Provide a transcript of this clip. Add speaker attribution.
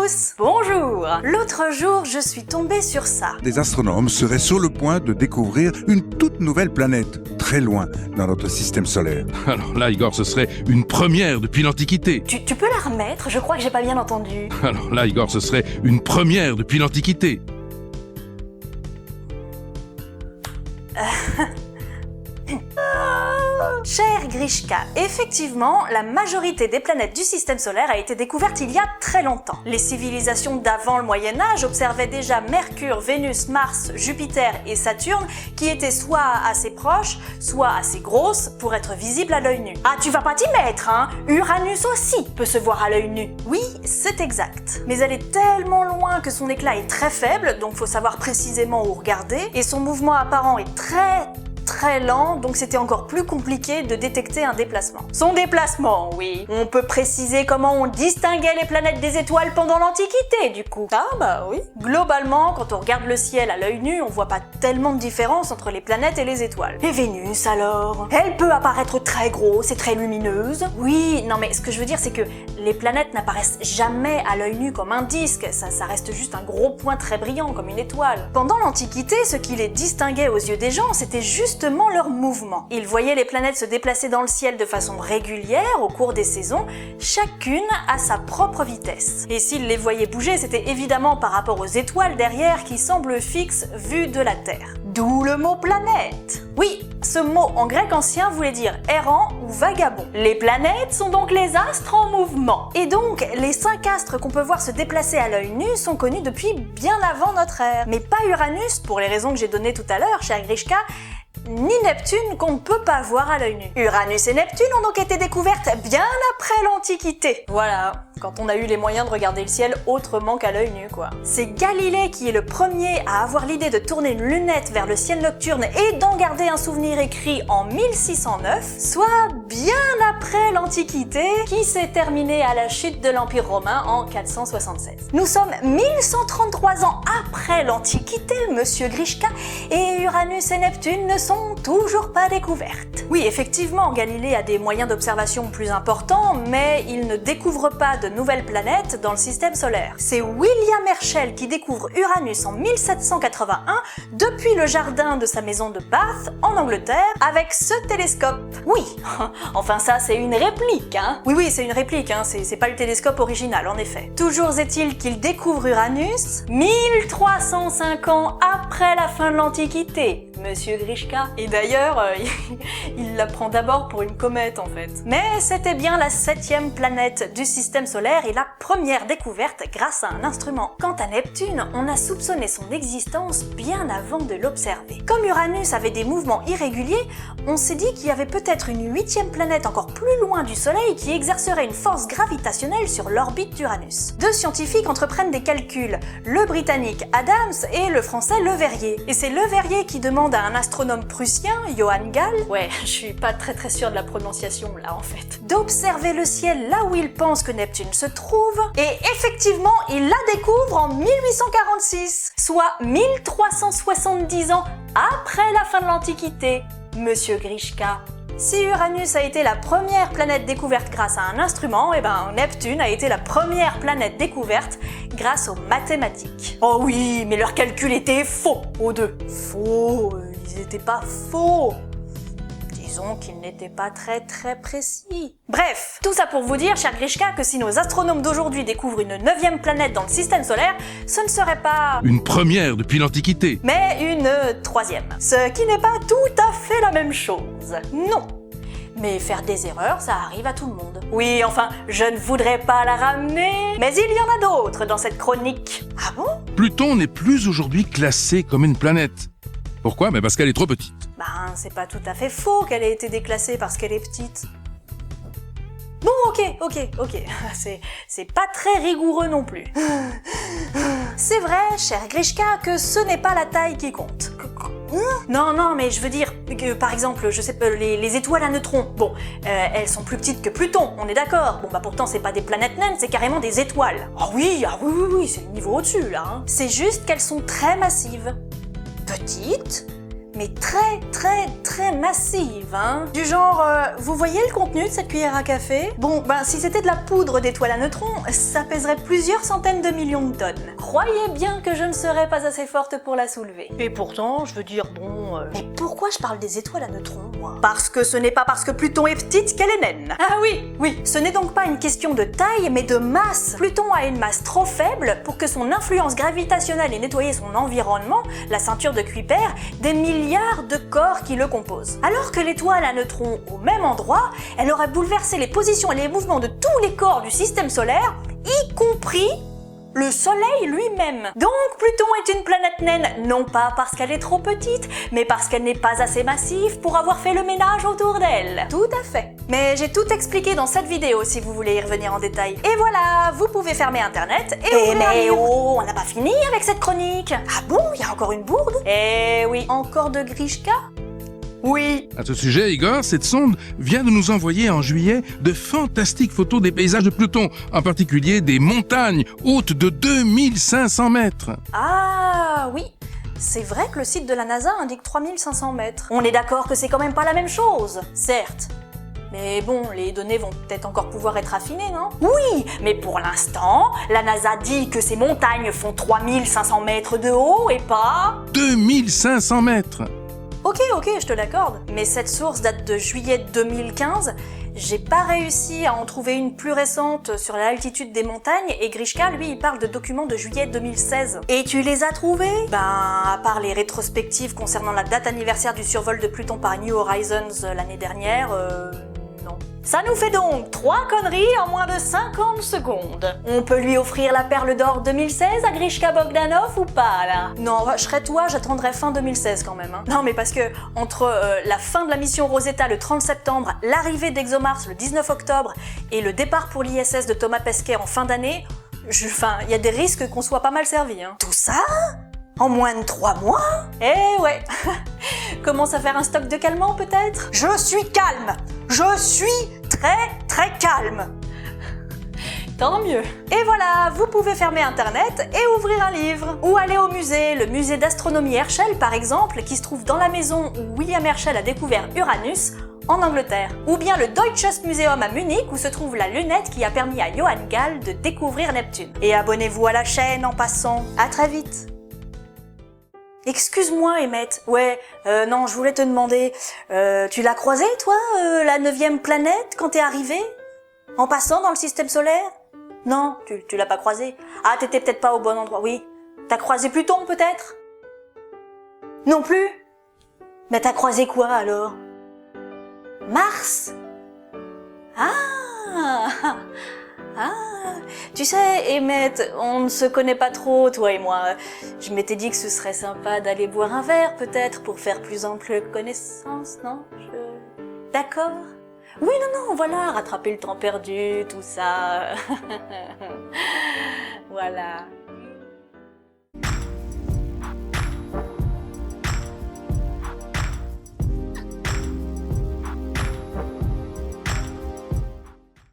Speaker 1: tous! Bonjour! L'autre jour, je suis tombée sur ça.
Speaker 2: Des astronomes seraient sur le point de découvrir une toute nouvelle planète, très loin dans notre système solaire.
Speaker 3: Alors là, Igor, ce serait une première depuis l'Antiquité.
Speaker 1: Tu peux la remettre? Je crois que j'ai pas bien entendu.
Speaker 3: Alors là, Igor, ce serait une première depuis l'Antiquité.
Speaker 1: Cher Grishka, effectivement, la majorité des planètes du système solaire a été découverte il y a très longtemps. Les civilisations d'avant le Moyen-Âge observaient déjà Mercure, Vénus, Mars, Jupiter et Saturne qui étaient soit assez proches, soit assez grosses pour être visibles à l'œil nu. Ah, tu vas pas t'y mettre, hein? Uranus aussi peut se voir à l'œil nu. Oui, c'est exact. Mais elle est tellement loin que son éclat est très faible, donc faut savoir précisément où regarder, et son mouvement apparent est très lent, donc c'était encore plus compliqué de détecter un déplacement. Son déplacement, oui. On peut préciser comment on distinguait les planètes des étoiles pendant l'Antiquité, du coup. Ah bah oui. Globalement, quand on regarde le ciel à l'œil nu, on voit pas tellement de différence entre les planètes et les étoiles. Et Vénus, alors? Elle peut apparaître très grosse et très lumineuse. Oui, non mais ce que je veux dire, c'est que les planètes n'apparaissent jamais à l'œil nu comme un disque, ça reste juste un gros point très brillant, comme une étoile. Pendant l'Antiquité, ce qui les distinguait aux yeux des gens, c'était justement leur mouvement. Ils voyaient les planètes se déplacer dans le ciel de façon régulière au cours des saisons, chacune à sa propre vitesse. Et s'ils les voyaient bouger, c'était évidemment par rapport aux étoiles derrière qui semblent fixes vues de la Terre. D'où le mot planète. Oui, ce mot en grec ancien voulait dire errant ou vagabond. Les planètes sont donc les astres en mouvement. Et donc, les 5 astres qu'on peut voir se déplacer à l'œil nu sont connus depuis bien avant notre ère. Mais pas Uranus, pour les raisons que j'ai données tout à l'heure, cher Grishka, ni Neptune qu'on ne peut pas voir à l'œil nu. Uranus et Neptune ont donc été découvertes bien après l'Antiquité. Voilà, quand on a eu les moyens de regarder le ciel autrement qu'à l'œil nu, quoi. C'est Galilée qui est le premier à avoir l'idée de tourner une lunette vers le ciel nocturne et d'en garder un souvenir écrit en 1609, soit bien après l'Antiquité, qui s'est terminée à la chute de l'Empire romain en 476. Nous sommes 1133 ans après l'Antiquité, monsieur Grishka, et Uranus et Neptune ne sont toujours pas découvertes. Oui, effectivement, Galilée a des moyens d'observation plus importants, mais il ne découvre pas de nouvelles planètes dans le système solaire. C'est William Herschel qui découvre Uranus en 1781 depuis le jardin de sa maison de Bath, en Angleterre, avec ce télescope. Oui, enfin ça c'est une réplique, hein. Oui, c'est une réplique, hein, c'est pas le télescope original, en effet. Toujours est-il qu'il découvre Uranus 1305 ans après la fin de l'Antiquité, monsieur Grishka. Et d'ailleurs, il la prend d'abord pour une comète en fait. Mais c'était bien la 7e planète du système solaire et la première découverte grâce à un instrument. Quant à Neptune, on a soupçonné son existence bien avant de l'observer. Comme Uranus avait des mouvements irréguliers, on s'est dit qu'il y avait peut-être une 8e planète encore plus loin du Soleil qui exercerait une force gravitationnelle sur l'orbite d'Uranus. 2 scientifiques entreprennent des calculs, le britannique Adams et le français Le Verrier. Et c'est Le Verrier qui demande à un astronome prussien, Johann Gall, ouais, je suis pas très sûre de la prononciation là en fait, d'observer le ciel là où il pense que Neptune se trouve, et effectivement, il la découvre en 1846, soit 1370 ans après la fin de l'Antiquité, monsieur Grishka. Si Uranus a été la première planète découverte grâce à un instrument, et ben Neptune a été la première planète découverte grâce aux mathématiques. Oh oui, mais leurs calculs étaient faux, aux deux. Faux, ils étaient pas faux. Disons qu'ils n'étaient pas très précis. Bref, tout ça pour vous dire, cher Grishka, que si nos astronomes d'aujourd'hui découvrent une 9e planète dans le système solaire, ce ne serait pas
Speaker 3: une première depuis l'Antiquité,
Speaker 1: mais une 3e. Ce qui n'est pas tout à fait la même chose. Non. Mais faire des erreurs, ça arrive à tout le monde. Oui, enfin, je ne voudrais pas la ramener, mais il y en a d'autres dans cette chronique. Ah bon?
Speaker 3: Pluton n'est plus aujourd'hui classé comme une planète. Pourquoi? Mais parce qu'elle est trop petite.
Speaker 1: Ben, c'est pas tout à fait faux qu'elle ait été déclassée parce qu'elle est petite. Bon, ok. C'est pas très rigoureux non plus. C'est vrai, cher Grishka, que ce n'est pas la taille qui compte. Non, mais je veux dire que, par exemple, je sais pas, les étoiles à neutrons, bon, elles sont plus petites que Pluton, on est d'accord. Bon, bah pourtant, c'est pas des planètes naines, c'est carrément des étoiles. Ah oui, c'est le niveau au-dessus, là. Hein. C'est juste qu'elles sont très massives. Petites, mais très massive, hein. Du genre, vous voyez le contenu de cette cuillère à café? Bon, ben si c'était de la poudre d'étoiles à neutrons, ça pèserait plusieurs centaines de millions de tonnes. Croyez bien que je ne serais pas assez forte pour la soulever. Et pourtant, je veux dire, bon... Mais pourquoi je parle des étoiles à neutrons, moi? Parce que ce n'est pas parce que Pluton est petite qu'elle est naine. Ah oui, ce n'est donc pas une question de taille, mais de masse. Pluton a une masse trop faible pour que son influence gravitationnelle ait nettoyé son environnement, la ceinture de Kuiper, des milliards de corps qui le composent. Alors que l'étoile à neutrons au même endroit, elle aurait bouleversé les positions et les mouvements de tous les corps du système solaire, y compris le Soleil lui-même. Donc Pluton est une planète naine, non pas parce qu'elle est trop petite, mais parce qu'elle n'est pas assez massive pour avoir fait le ménage autour d'elle. Tout à fait. Mais j'ai tout expliqué dans cette vidéo si vous voulez y revenir en détail. Et voilà, vous pouvez fermer internet et ouvrir un livre. Oh, on n'a pas fini avec cette chronique. Ah bon, il y a encore une bourde? Eh oui, encore de Grishka? Oui.
Speaker 3: À ce sujet, Igor, cette sonde vient de nous envoyer en juillet de fantastiques photos des paysages de Pluton, en particulier des montagnes hautes de 2500 mètres.
Speaker 1: Ah oui, c'est vrai que le site de la NASA indique 3500 mètres. On est d'accord que c'est quand même pas la même chose, certes. Mais bon, les données vont peut-être encore pouvoir être affinées, non? Oui, mais pour l'instant, la NASA dit que ces montagnes font 3500 mètres de haut et pas...
Speaker 3: 2500 mètres.
Speaker 1: Ok, je te l'accorde. Mais cette source date de juillet 2015. J'ai pas réussi à en trouver une plus récente sur l'altitude des montagnes et Grishka, lui, il parle de documents de juillet 2016. Et tu les as trouvés? Ben, à part les rétrospectives concernant la date anniversaire du survol de Pluton par New Horizons l'année dernière, non. Ça nous fait donc 3 conneries en moins de 50 secondes. On peut lui offrir la perle d'or 2016 à Grishka Bogdanov ou pas, là? Non, je serais toi, j'attendrais fin 2016 quand même. Hein. Non, mais parce que entre la fin de la mission Rosetta le 30 septembre, l'arrivée d'ExoMars le 19 octobre et le départ pour l'ISS de Thomas Pesquet en fin d'année, il y a des risques qu'on soit pas mal servi. Hein. Tout ça? En moins de 3 mois? Eh ouais. Commence à faire un stock de calmants peut-être? Je suis calme. Je suis très calme. Tant mieux. Et voilà, vous pouvez fermer internet et ouvrir un livre. Ou aller au musée, le musée d'astronomie Herschel par exemple, qui se trouve dans la maison où William Herschel a découvert Uranus, en Angleterre. Ou bien le Deutsches Museum à Munich où se trouve la lunette qui a permis à Johann Gall de découvrir Neptune. Et abonnez-vous à la chaîne en passant. À très vite. Excuse-moi, Emmett. Ouais, non, je voulais te demander, tu l'as croisée, toi, la 9e planète, quand t'es arrivé? En passant dans le système solaire? Non, tu l'as pas croisée. Ah, t'étais peut-être pas au bon endroit, oui. T'as croisé Pluton, peut-être? Non plus? Mais t'as croisé quoi, alors? Mars? Tu sais, Emmett, on ne se connaît pas trop, toi et moi. Je m'étais dit que ce serait sympa d'aller boire un verre, peut-être, pour faire plus ample connaissance, non? D'accord? Oui, non, voilà, rattraper le temps perdu, tout ça. Voilà.